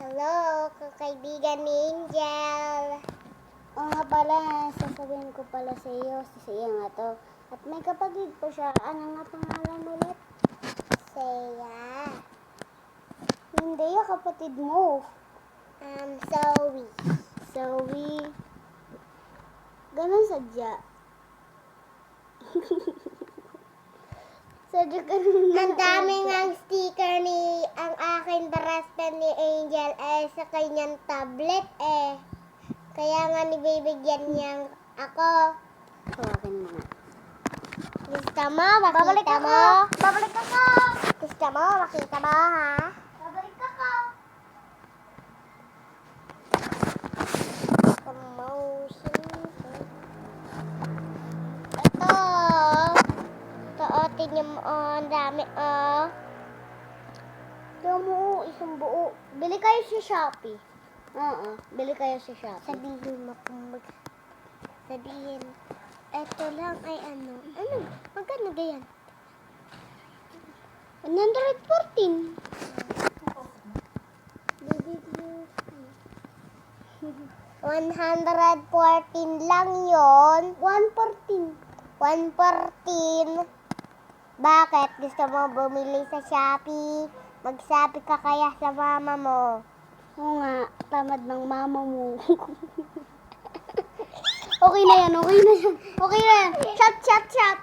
Hello, kaibigan ni Angel. Oo nga pala, sasabihin ko pala sa iyo, si Sia nga to. At may kapatid po siya. Ano nga pangalan ulit? Saya. Hindi, yung kapatid mo. Zoe. Zoe. Ganun sadya. Sadya ganun. Ang dami ng sticker ni ang aking darastan ni Angel sa kanyang tablet Kaya nga nibibigyan niyang ako. Hawakin mo na. Gusto mo? Makita mo? Babalik ako! Gusto mo? Makita mo, ha? Babalik ako! Promotion. Ito. Tingnan mo, ang dami, Ito mo, isang buo. Bili kayo sa Shopee. Oo, bili kayo sa Shopee. Sabihin mo kung sabihin, eto lang ay ano, magkano ganyan? 114. 114 lang yon. 114. 114. Bakit? Gusto mo bumili sa Shopee? Mag-Shopee ka kaya sa mama mo? Oo nga, tamad ng mama mo. Okay na yan, okay na yan. Okay na yan. Chat, chat, chat.